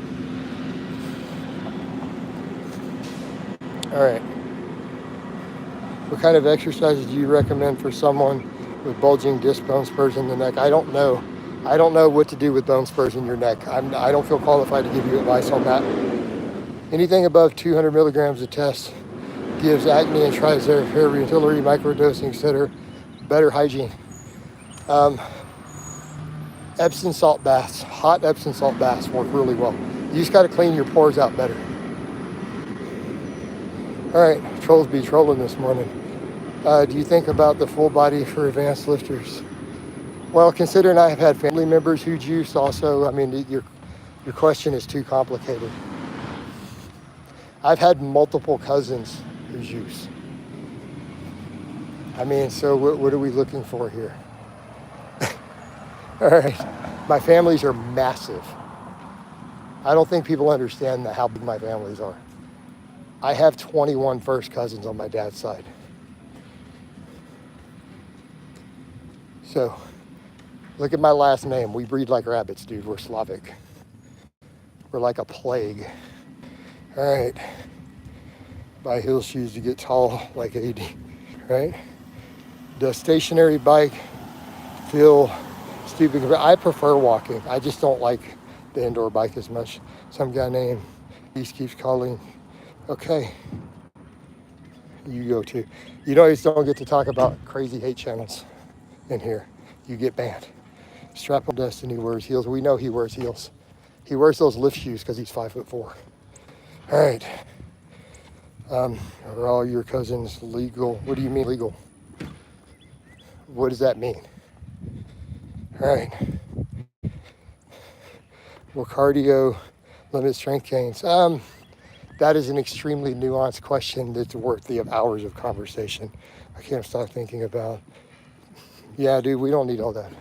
All right. What kind of exercises do you recommend for someone with bulging disc bone spurs in the neck? I don't know. I don't know what to do with bone spurs in your neck. I don't feel qualified to give you advice on that. Anything above 200 milligrams of test gives acne and tries their hair artillery, microdosing, etc. Better hygiene. Epsom salt baths, hot Epsom salt baths work really well. You just got to clean your pores out better. All right, trolls be trolling this morning. Do you think about the full body for advanced lifters? Well, considering I have had family members who juice also, I mean, your question is too complicated. I've had multiple cousins who juice. I mean, so what are we looking for here? All right, my families are massive. I don't think people understand how big my families are. I have 21 first cousins on my dad's side. So, look at my last name. We breed like rabbits, dude. We're Slavic. We're like a plague. All right. Buy heel shoes to get tall like 80, right? The stationary bike feel stupid. I prefer walking. I just don't like the indoor bike as much. Some guy named East keeps calling. Okay. You go too. You just don't get to talk about crazy hate channels in here. You get banned. Strap on Destiny wears heels. We know he wears heels. He wears those lift shoes because he's 5'4". All right. Are all your cousins legal? What do you mean legal? What does that mean? All right. Will cardio limit strength gains? That is an extremely nuanced question that's worth the hours of conversation. I can't stop thinking about. Yeah, dude, we don't need all that.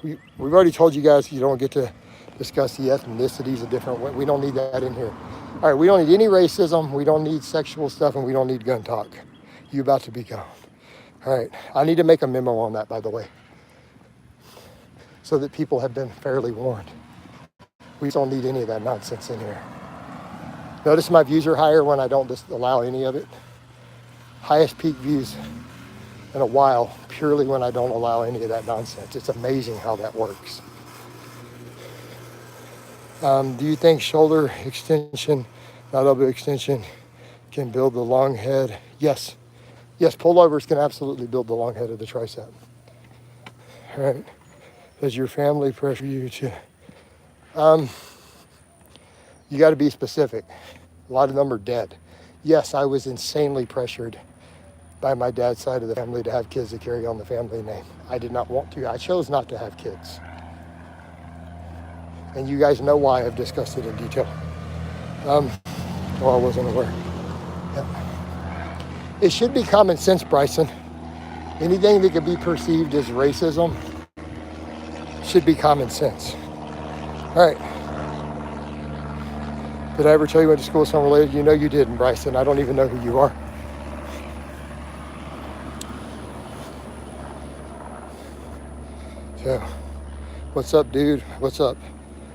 We've already told you guys you don't get to discuss the ethnicities of different. We don't need that in here. All right, we don't need any racism. We don't need sexual stuff, and we don't need gun talk. You about to be gone. All right, I need to make a memo on that, by the way, so that people have been fairly warned. We don't need any of that nonsense in here. Notice my views are higher when I don't just allow any of it. Highest peak views in a while, purely when I don't allow any of that nonsense. It's amazing how that works. Do you think shoulder extension, not elbow extension, can build the long head? Yes. Yes, pullovers can absolutely build the long head of the tricep. All right. Does your family pressure you to? You got to be specific. A lot of them are dead. Yes, I was insanely pressured by my dad's side of the family to have kids to carry on the family name. I did not want to. I chose not to have kids. And you guys know why. I've discussed it in detail. Well, I wasn't aware. Yeah. It should be common sense, Bryson. Anything that could be perceived as racism should be common sense. All right. Did I ever tell you went to school with someone related? You know you didn't, Bryson. I don't even know who you are. So, what's up, dude? What's up?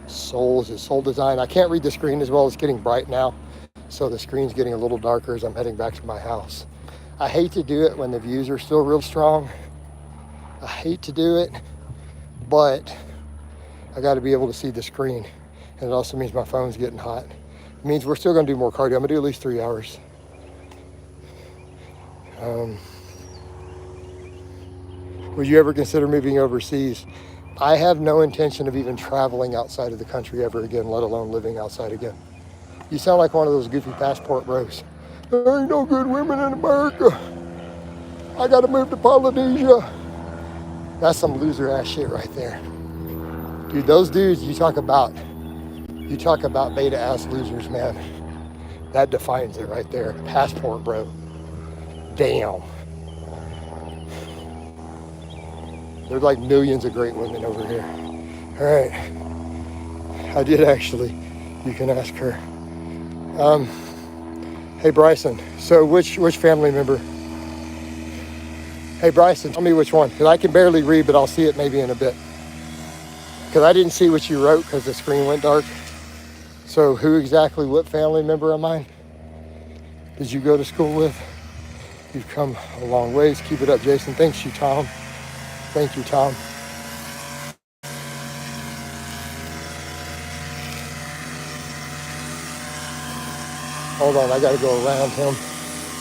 Souls is Soul Design. I can't read the screen as well. It's getting bright now. So the screen's getting a little darker as I'm heading back to my house. I hate to do it when the views are still real strong. I hate to do it, but I got to be able to see the screen. And it also means my phone's getting hot. It means we're still going to do more cardio. I'm going to do at least 3 hours. Would you ever consider moving overseas? I have no intention of even traveling outside of the country ever again, let alone living outside again. You sound like one of those goofy passport bros. There ain't no good women in America. I got to move to Polynesia. That's some loser ass shit right there. Dude, those dudes, you talk about beta ass losers, man. That defines it right there. Passport bro. Damn. There's like millions of great women over here. All right. I did actually. You can ask her. Hey, Bryson. So which family member? Hey, Bryson, tell me which one. Because I can barely read, but I'll see it maybe in a bit. Because I didn't see what you wrote because the screen went dark. So who exactly, what family member of mine did you go to school with? You've come a long ways. Keep it up, Jason. Thanks you, Tom. Thank you, Tom. Hold on, I gotta go around him.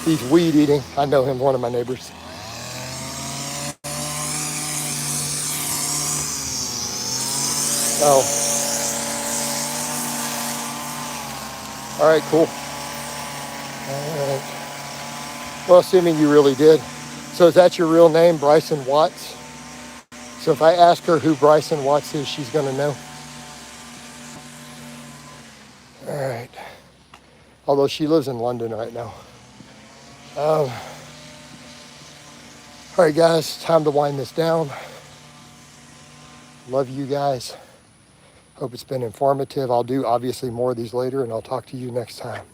He's weed eating. I know him, one of my neighbors. Oh. All right, cool. All right. Well, assuming you really did. So is that your real name, Bryson Watts? So if I ask her who Bryson Watts is, she's gonna know. All right. Although she lives in London right now. All right, guys, time to wind this down. Love you guys. Hope it's been informative. I'll do obviously more of these later, and I'll talk to you next time.